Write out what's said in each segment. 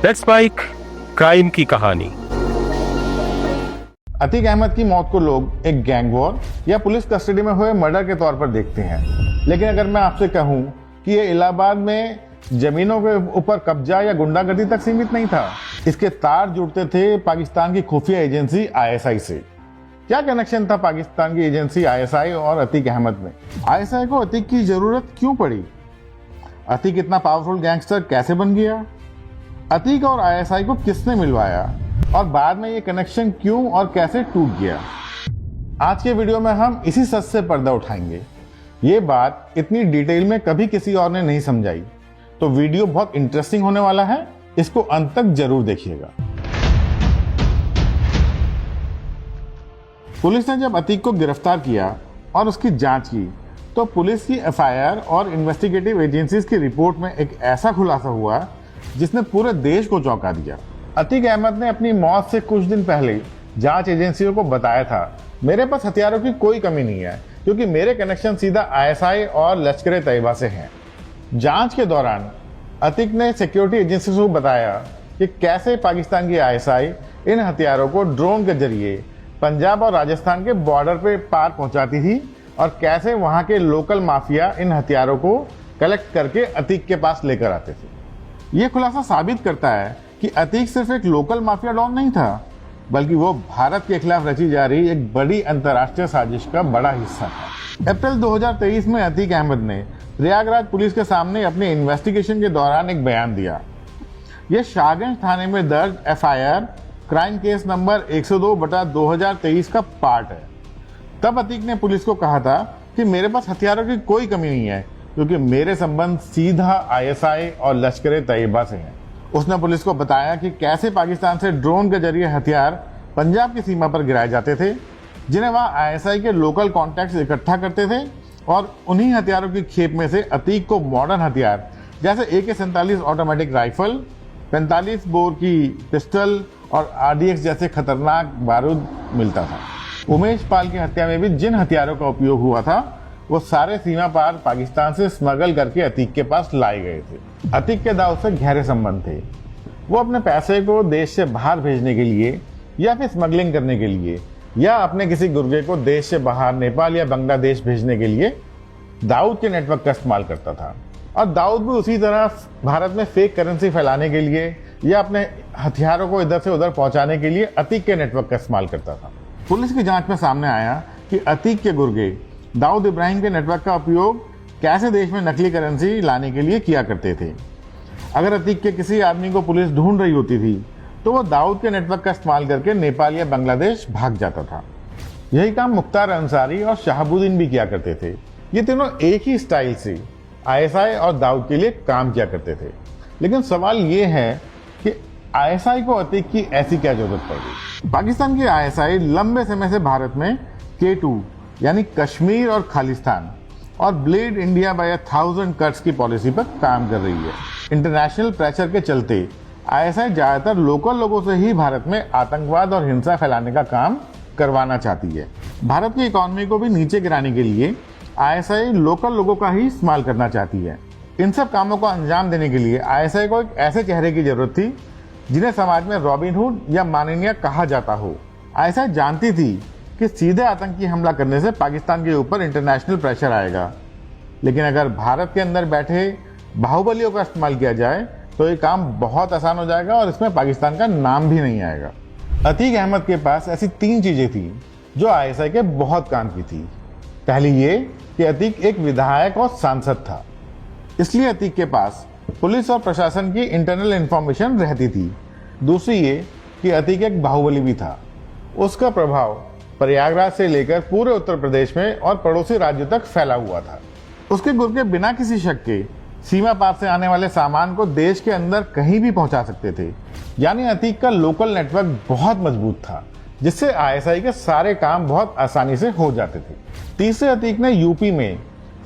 Let's spike crime की कहानी। अतीक अहमद की मौत को लोग एक गैंग वॉर या पुलिस कस्टडी में हुए मर्डर के तौर पर देखते हैं, लेकिन अगर मैं आपसे कहूं कि ये इलाहाबाद में जमीनों के ऊपर कब्जा या गुंडागर्दी तक सीमित नहीं था, इसके तार जुड़ते थे पाकिस्तान की खुफिया एजेंसी आईएसआई से। क्या कनेक्शन था पाकिस्तान की एजेंसी आईएसआई और अतीक अहमद में? आईएसआई को अतीक की जरूरत क्यों पड़ी? अतीक इतना पावरफुल गैंगस्टर कैसे बन गया? अतीक और आईएसआई को किसने मिलवाया और बाद में ये कनेक्शन क्यों और कैसे टूट गया? आज के वीडियो में हम इसी सच से पर्दा उठाएंगे। ये बात इतनी डिटेल में कभी किसी और ने नहीं समझाई, तो वीडियो बहुत इंटरेस्टिंग होने वाला है, इसको अंत तक जरूर देखिएगा। पुलिस ने जब अतीक को गिरफ्तार किया और उसकी जांच की, तो पुलिस की एफआईआर और इन्वेस्टिगेटिव एजेंसीज की रिपोर्ट में एक ऐसा खुलासा हुआ जिसने पूरे देश को चौंका दिया। अतीक अहमद ने अपनी मौत से कुछ दिन पहले जांच एजेंसियों को बताया था, मेरे पास हथियारों की कोई कमी नहीं है क्योंकि मेरे कनेक्शन सीधा आईएसआई और लश्कर तैयबा से हैं। जांच के दौरान अतीक ने सिक्योरिटी एजेंसीज को बताया कि कैसे पाकिस्तान की आईएसआई इन हथियारों को ड्रोन के जरिए पंजाब और राजस्थान के बॉर्डर पे पार पहुंचाती थी और कैसे वहां के लोकल माफिया इन हथियारों को कलेक्ट करके अतीक के पास लेकर आते थे। ये खुलासा साबित करता है कि अतीक सिर्फ एक लोकल माफिया डॉन नहीं था, बल्कि वो भारत के खिलाफ रची जा रही एक बड़ी अंतर्राष्ट्रीय साजिश का बड़ा हिस्सा था। अप्रैल 2023 में अतीक अहमद ने प्रयागराज पुलिस के सामने अपने इन्वेस्टिगेशन के दौरान एक बयान दिया। ये शाहगंज थाने में दर्ज एफआईआर क्राइम केस नंबर 102/2023 का पार्ट है। तब अतीक ने पुलिस को कहा था कि मेरे पास हथियारों की कोई कमी नहीं है क्योंकि मेरे संबंध सीधा आईएसआई और लश्कर तैयबा से हैं। उसने पुलिस को बताया कि कैसे पाकिस्तान से ड्रोन के जरिए हथियार पंजाब की सीमा पर गिराए जाते थे, जिन्हें वहां आईएसआई के लोकल कॉन्टैक्ट्स इकट्ठा करते थे और उन्हीं हथियारों की खेप में से अतीक को मॉडर्न हथियार जैसे AK-47 ऑटोमेटिक राइफल, 45 बोर की पिस्टल और RDX जैसे खतरनाक बारूद मिलता था। उमेश पाल की हत्या में भी जिन हथियारों का उपयोग हुआ था, वो सारे सीमा पार पाकिस्तान से स्मगल करके अतीक के पास लाए गए थे। अतीक के दाऊद से गहरे संबंध थे। वो अपने पैसे को देश से बाहर भेजने के लिए या फिर स्मगलिंग करने के लिए या अपने किसी गुर्गे को देश से बाहर नेपाल या बांग्लादेश भेजने के लिए दाऊद के नेटवर्क का इस्तेमाल करता था। और दाऊद भी उसी तरह भारत में फेक करेंसी फैलाने के लिए या अपने हथियारों को इधर से उधर पहुंचाने के लिए अतीक के नेटवर्क का इस्तेमाल करता था। पुलिस की जांच में सामने आया कि अतीक के गुर्गे दाऊद इब्राहिम के नेटवर्क का उपयोग कैसे देश में नकली करेंसी लाने के लिए किया करते थे। अगर अतीक के किसी आदमी को पुलिस ढूंढ रही होती थी, तो वो दाऊद के नेटवर्क का इस्तेमाल करके नेपाल या बांग्लादेश भाग जाता था। यही काम मुख्तार अंसारी और शहाबुद्दीन भी किया करते थे। ये तीनों एक ही स्टाइल से आईएसआई और दाऊद के लिए काम किया करते थे। लेकिन सवाल ये है कि आईएसआई को अतीक की ऐसी क्या जरूरत पड़ गई? पाकिस्तान की आईएसआई लंबे समय से भारत में K2 यानी कश्मीर और खालिस्तान और ब्लेड इंडिया बाय 1000 कट्स की पॉलिसी पर काम कर रही है। इंटरनेशनल प्रेशर के चलते आईएसआई ज्यादातर लोकल लोगों से ही भारत में आतंकवाद और हिंसा फैलाने का काम करवाना चाहती है। भारत की इकोनॉमी को भी नीचे गिराने के लिए आईएसआई लोकल लोगों का ही इस्तेमाल करना चाहती है। इन सब कामों को अंजाम देने के लिए आईएसआई को एक ऐसे चेहरे की जरूरत थी जिन्हें समाज में रॉबिनहुड या माननीय कहा जाता हो। आईएसआई जानती थी कि सीधे आतंकी हमला करने से पाकिस्तान के ऊपर इंटरनेशनल प्रेशर आएगा, लेकिन अगर भारत के अंदर बैठे बाहुबलियों का इस्तेमाल किया जाए तो ये काम बहुत आसान हो जाएगा और इसमें पाकिस्तान का नाम भी नहीं आएगा। अतीक अहमद के पास ऐसी 3 चीजें थी जो आईएसआई के बहुत काम की थी। पहली ये कि अतीक एक विधायक और सांसद था, इसलिए अतीक के पास पुलिस और प्रशासन की इंटरनल इंफॉर्मेशन रहती थी। दूसरी ये कि अतीक एक बाहुबली भी था। उसका प्रभाव प्रयागराज से लेकर पूरे उत्तर प्रदेश में और पड़ोसी राज्यों तक फैला हुआ था। उसके गुर्गे बिना किसी शक के सीमा पार से आने वाले सामान को देश के अंदर कहीं भी पहुंचा सकते थे। यानी अतीक का लोकल नेटवर्क बहुत मजबूत था, जिससे आईएसआई के सारे काम बहुत आसानी से हो जाते थे। तीसरे, अतीक ने यूपी में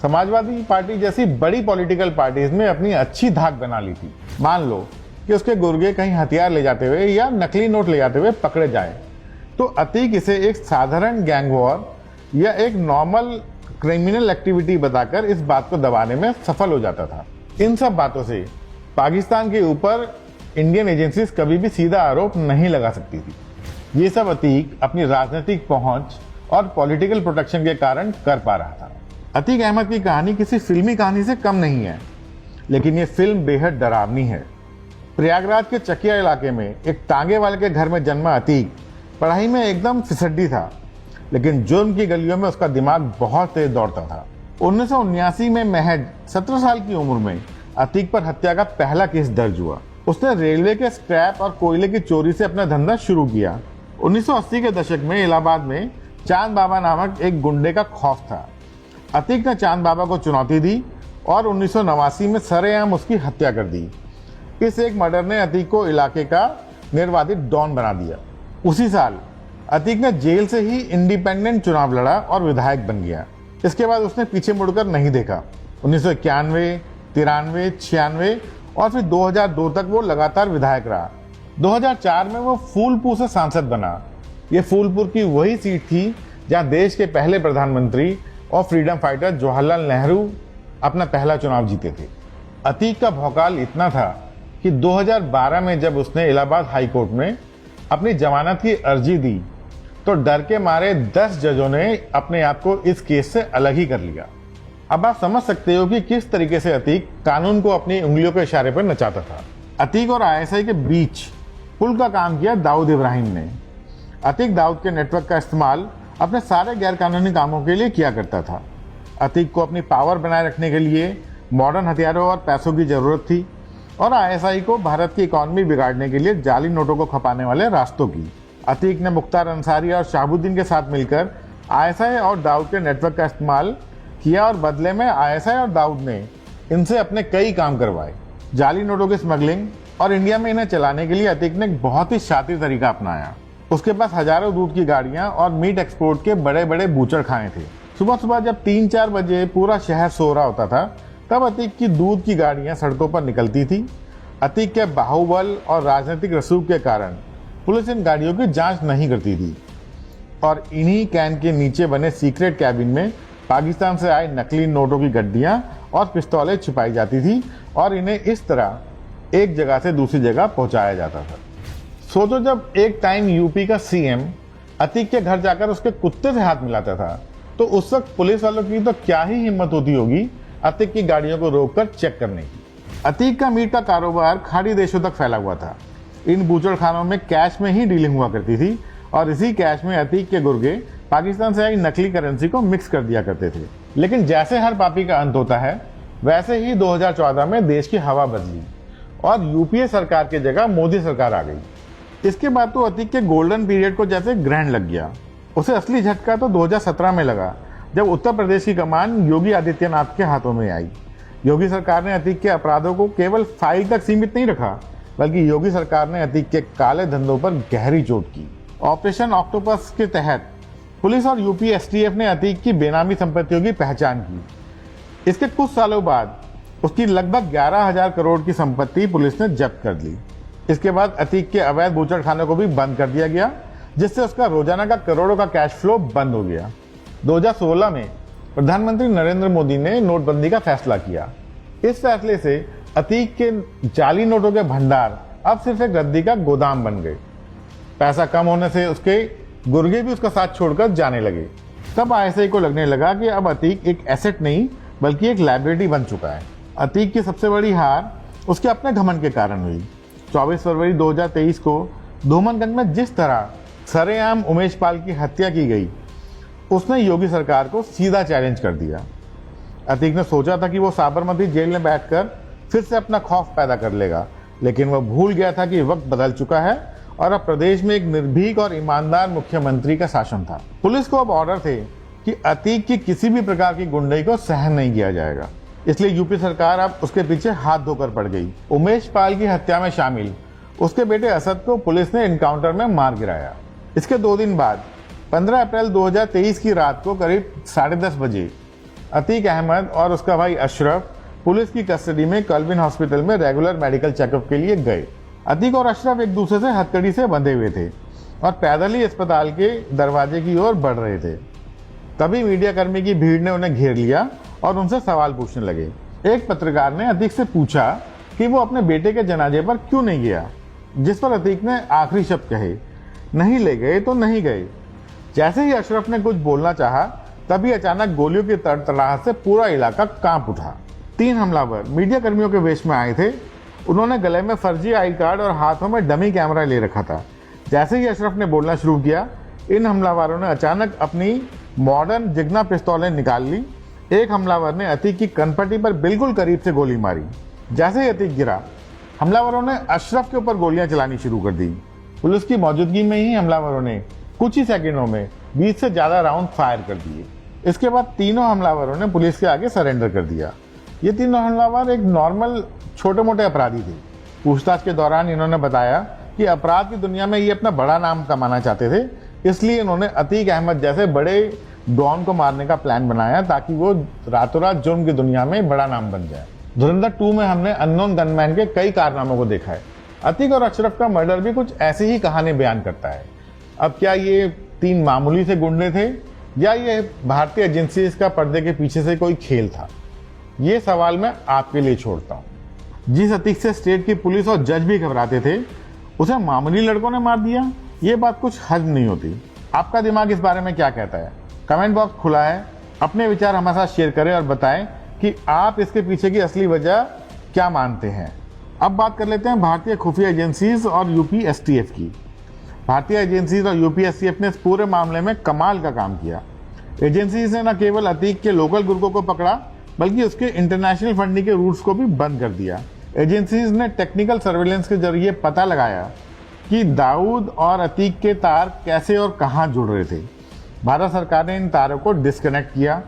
समाजवादी पार्टी जैसी बड़ी पॉलिटिकल पार्टीज में अपनी अच्छी धाक बना ली थी। मान लो कि उसके गुर्गे कहीं हथियार ले जाते हुए या नकली नोट ले जाते हुए पकड़े जाए, तो अतीक इसे एक साधारण गैंग वॉर या एक नॉर्मल क्रिमिनल एक्टिविटी बताकर इस बात को दबाने में सफल हो जाता था। इन सब बातों से पाकिस्तान के ऊपर इंडियन एजेंसीज कभी भी सीधा आरोप नहीं लगा सकती थी। ये सब अतीक अपनी राजनीतिक पहुंच और पॉलिटिकल प्रोटेक्शन के कारण कर पा रहा था। अतीक अहमद की कहानी किसी फिल्मी कहानी से कम नहीं है, लेकिन ये फिल्म बेहद डरावनी है। प्रयागराज के चकिया इलाके में एक टांगे वाले के घर में जन्मा अतीक पढ़ाई में एकदम फिसड्डी था, लेकिन जुर्म की गलियों में उसका दिमाग बहुत तेज दौड़ता था। 1979 में महज 17 साल की उम्र में अतीक पर हत्या का पहला केस दर्ज हुआ। उसने रेलवे के स्क्रैप और कोयले की चोरी से अपना धंधा शुरू किया। 1980 के दशक में इलाहाबाद में चांद बाबा नामक एक गुंडे का खौफ था। अतीक ने चांद बाबा को चुनौती दी और 1989 में सरेआम उसकी हत्या कर दी। इस एक मर्डर ने अतीक को इलाके का निर्वाचित डॉन बना दिया। उसी साल अतीक ने जेल से ही इंडिपेंडेंट चुनाव लड़ा और विधायक बन गया। इसके बाद उसने पीछे मुड़कर नहीं देखा। 1991, 93, 96 और फिर 2002 तक वो लगातार विधायक रहा। 2004 में वो फूलपुर से सांसद बना। ये फूलपुर की वही सीट थी जहां देश के पहले प्रधानमंत्री और फ्रीडम फाइटर जवाहरलाल नेहरू अपना पहला चुनाव जीते थे। अतीक का भौकाल इतना था कि 2012 में जब उसने इलाहाबाद हाई कोर्ट में अपनी जमानत की अर्जी दी तो डर के मारे 10 जजों ने अपने आप को इस केस से अलग ही कर लिया। अब आप समझ सकते हो कि किस तरीके से अतीक कानून को अपनी उंगलियों के इशारे पर नचाता था। अतीक और आईएसआई के बीच पुल का काम किया दाऊद इब्राहिम ने। अतीक दाऊद के नेटवर्क का इस्तेमाल अपने सारे गैरकानूनी कामों के लिए किया करता था। अतीक को अपनी पावर बनाए रखने के लिए मॉडर्न हथियारों और पैसों की जरूरत थी और आईएसआई को भारत की इकॉनमी बिगाड़ने के लिए जाली नोटों को खपाने वाले रास्तों की। अतीक ने मुख्तार अंसारी और शाहबुद्दीन के साथ मिलकर आईएसआई और दाऊद के नेटवर्क का इस्तेमाल किया और बदले में आईएसआई और दाऊद ने इनसे अपने कई काम करवाए। जाली नोटों की स्मगलिंग और इंडिया में इन्हें चलाने के लिए अतीक ने एक बहुत ही शातिर तरीका अपनाया। उसके पास हजारों दूध की गाड़ियां और मीट एक्सपोर्ट के बड़े बड़े बूचड़ खाने थे। सुबह सुबह जब 3-4 बजे पूरा शहर सो रहा होता था तब अतीक की दूध की गाड़ियां सड़कों पर निकलती थी। अतीक के बाहुबल और राजनीतिक रसूख के कारण पुलिस इन गाड़ियों की जांच नहीं करती थी और इन्हीं कैन के नीचे बने सीक्रेट कैबिन में पाकिस्तान से आए नकली नोटों की गड्डियां और पिस्तौलें छुपाई जाती थी और इन्हें इस तरह एक जगह से दूसरी जगह पहुंचाया जाता था। सोचो, जब एक टाइम यूपी का सीएम अतीक के घर जाकर उसके कुत्ते से हाथ मिलाता था तो उस वक्त पुलिस वालों की तो क्या ही हिम्मत होती होगी अतीक की गाड़ियों को रोककर चेक करने की। अतीक का मीट का कारोबार खाड़ी देशों तक फैला हुआ था। इन बूचड़खानों में कैश में ही डीलिंग हुआ करती थी और इसी कैश में अतीक के गुर्गे पाकिस्तान से आई नकली करेंसी को मिक्स कर दिया करते थे। लेकिन जैसे हर पापी का अंत होता है वैसे ही 2014 में देश की हवा बदली और यूपीए सरकार की जगह मोदी सरकार आ गई। इसके बाद तो अतीक के गोल्डन पीरियड को जैसे ग्रहण लग गया। उसे असली झटका तो 2017 में लगा जब उत्तर प्रदेश की कमान योगी आदित्यनाथ के हाथों में आई। योगी सरकार ने अतीक के अपराधों को केवल फाइल तक सीमित नहीं रखा, बल्कि योगी सरकार ने अतीक के काले धंधों पर गहरी चोट की। ऑपरेशन ऑक्टोपस के तहत पुलिस और यूपी एसटीएफ ने अतीक की बेनामी संपत्तियों की पहचान की। इसके कुछ सालों बाद उसकी लगभग 11,000 करोड़ की संपत्ति पुलिस ने जब्त कर ली। इसके बाद अतीक के अवैध बूचड़खाने को भी बंद कर दिया गया, जिससे उसका रोजाना का करोड़ों का कैश फ्लो बंद हो गया। 2016 में प्रधानमंत्री नरेंद्र मोदी ने नोटबंदी का फैसला किया। इस फैसले से अतीक के जाली नोटों के भंडार अब सिर्फ एक रद्दी का गोदाम बन गए। पैसा कम होने से उसके गुर्गे भी उसका साथ छोड़कर जाने लगे। तब आईएसआई को लगने लगा कि अब अतीक एक एसेट नहीं बल्कि एक लायबिलिटी बन चुका है। अतीक की सबसे बड़ी हार उसके अपने घमंड के कारण हुई। 24 फरवरी 2023 को धूमनगंज में जिस तरह सरेआम उमेश पाल की हत्या की गई, उसने योगी सरकार को सीधा चैलेंज कर दिया। अतीक ने सोचा था कि वो साबरमती जेल में बैठकर फिर से अपना खौफ पैदा कर लेगा, लेकिन वह भूल गया था कि वक्त बदल चुका है और अब प्रदेश में एक निर्भीक और ईमानदार मुख्यमंत्री का शासन था। पुलिस को अब ऑर्डर थे कि अतीक की किसी भी प्रकार की गुंडाई को सहन नहीं किया जाएगा, इसलिए यूपी सरकार अब उसके पीछे हाथ धोकर पड़ गई। उमेश पाल की हत्या में शामिल उसके बेटे असद को पुलिस ने एनकाउंटर में मार गिराया। इसके 2 दिन बाद 15 अप्रैल 2023 की रात को करीब 10:30 बजे अतीक अहमद और उसका भाई अशरफ पुलिस की कस्टडी में कल्विन हॉस्पिटल में रेगुलर मेडिकल चेकअप के लिए गए। अतीक और अशरफ एक दूसरे से हथकड़ी से बंधे हुए थे और पैदल ही अस्पताल के दरवाजे की ओर बढ़ रहे थे। तभी मीडिया कर्मी की भीड़ ने उन्हें घेर लिया और उनसे सवाल पूछने लगे। एक पत्रकार ने अतीक से पूछा कि वो अपने बेटे के जनाजे पर क्यों नहीं गया, जिस पर अतीक ने आखिरी शब्द कहे, नहीं ले गए तो नहीं गए। जैसे ही अशरफ ने कुछ बोलना चाहा, तभी अचानक गोलियों की तड़तड़ाहट से पूरा इलाका कांप उठा। 3 हमलावर मीडिया कर्मियों के वेश में आए थे। उन्होंने गले में फर्जी आई कार्ड और हाथों में डमी कैमरा ले रखा था। जैसे ही अशरफ ने बोलना शुरू किया, इन हमलावरों ने अचानक अपनी मॉडर्न जिग्ना पिस्तौलें निकाल ली। एक हमलावर ने अतीक की कनपट्टी पर बिल्कुल करीब से गोली मारी। जैसे ही अतीक गिरा, हमलावरों ने अशरफ के ऊपर गोलियां चलानी शुरू कर दी। पुलिस की मौजूदगी में ही हमलावरों ने कुछ ही सेकंडों में 20 से ज्यादा राउंड फायर कर दिए। इसके बाद तीनों हमलावरों ने पुलिस के आगे सरेंडर कर दिया। ये तीनों हमलावर एक नॉर्मल छोटे मोटे अपराधी थे। पूछताछ के दौरान इन्होंने बताया कि अपराध की दुनिया में ये अपना बड़ा नाम कमाना चाहते थे, इसलिए इन्होंने अतीक अहमद जैसे बड़े डॉन को मारने का प्लान बनाया ताकि वो रातों रात जुर्म की दुनिया में बड़ा नाम बन जाए। धुरंधर 2 में हमने अननोन गनमैन के कई कारनामों को देखा है। अतीक और अशरफ का मर्डर भी कुछ ऐसी ही कहानी बयान करता है। अब क्या ये 3 मामूली से गुंडे थे या ये भारतीय एजेंसीज का पर्दे के पीछे से कोई खेल था? ये सवाल मैं आपके लिए छोड़ता हूँ। जिस अतीक से स्टेट की पुलिस और जज भी घबराते थे, उसे मामूली लड़कों ने मार दिया। ये बात कुछ हजम नहीं होती। आपका दिमाग इस बारे में क्या कहता है? कमेंट बॉक्स खुला है। अपने विचार हमारे साथ शेयर करें और बताएं कि आप इसके पीछे की असली वजह क्या मानते हैं। अब बात कर लेते हैं भारतीय खुफिया एजेंसीज और यूपी एसटीएफ की। भारतीय एजेंसीज और यूपी एसटीएफ ने इस पूरे मामले में कमाल का काम किया। एजेंसीज ने न केवल अतीक के लोकल गुर्गों को पकड़ा, बल्कि उसके इंटरनेशनल फंडिंग के रूट्स को भी बंद कर दिया। एजेंसीज ने टेक्निकल सर्वेलेंस के जरिए पता लगाया कि दाऊद और अतीक के तार कैसे और कहां जुड़ रहे थे। भारत सरकार ने इन तारों को डिस्कनेक्ट किया।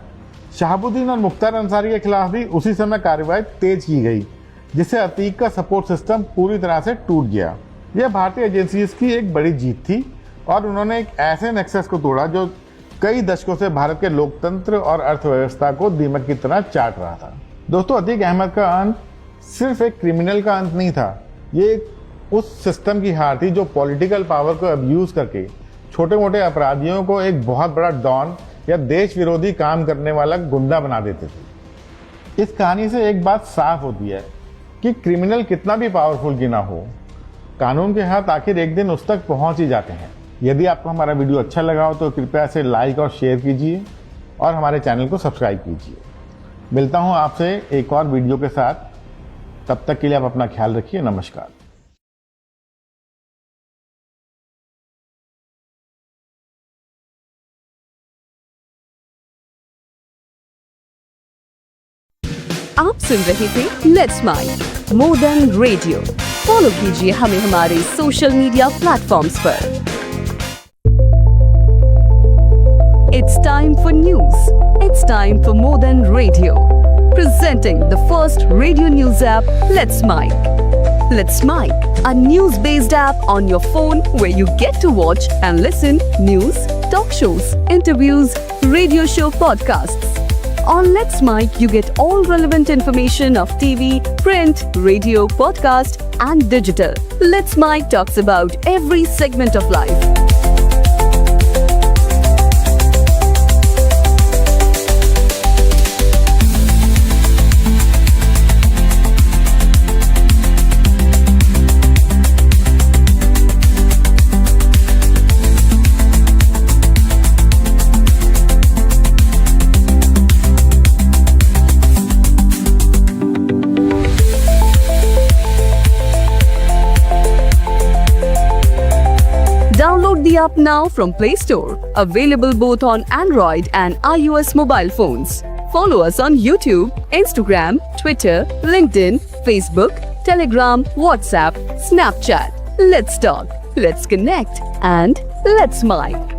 शहाबुद्दीन और मुख्तार अंसारी के खिलाफ भी उसी समय कार्रवाई तेज की गई, जिससे अतीक का सपोर्ट सिस्टम पूरी तरह से टूट गया। यह भारतीय एजेंसीज की एक बड़ी जीत थी और उन्होंने एक ऐसे नेक्सस को तोड़ा जो कई दशकों से भारत के लोकतंत्र और अर्थव्यवस्था को दीमक की तरह चाट रहा था। दोस्तों, अतीक अहमद का अंत सिर्फ एक क्रिमिनल का अंत नहीं था। ये उस सिस्टम की हार थी जो पॉलिटिकल पावर को अब्यूज करके छोटे मोटे अपराधियों को एक बहुत बड़ा डॉन या देश विरोधी काम करने वाला गुंडा बना देते थे। इस कहानी से एक बात साफ होती है कि क्रिमिनल कितना भी पावरफुल क्यों ना हो, कानून के हाथ आखिर एक दिन उस तक पहुंच ही जाते हैं। यदि आपको हमारा वीडियो अच्छा लगा हो तो कृपया इसे लाइक और शेयर कीजिए और हमारे चैनल को सब्सक्राइब कीजिए। मिलता हूं आपसे एक और वीडियो के साथ। तब तक के लिए आप अपना ख्याल रखिए। नमस्कार। आप सुन रहे थे let's make more than radio. Follow कीजिए हमें हमारे सोशल मीडिया प्लेटफॉर्म्स पर। It's time for news. It's time for more than radio. Presenting the first radio news app, Let's Mic. Let's Mic, a news-based app on your phone where you get to watch and listen news, talk shows, interviews, radio show podcasts. On Let's Mic, you get all relevant information of TV, print, radio, podcast, and digital. Let's Mic talks about every segment of life. Download the app now from Play Store. Available both on Android and iOS mobile phones. Follow us on YouTube, Instagram, Twitter, LinkedIn, Facebook, Telegram, WhatsApp, Snapchat. Let's talk, let's connect, and let's mic.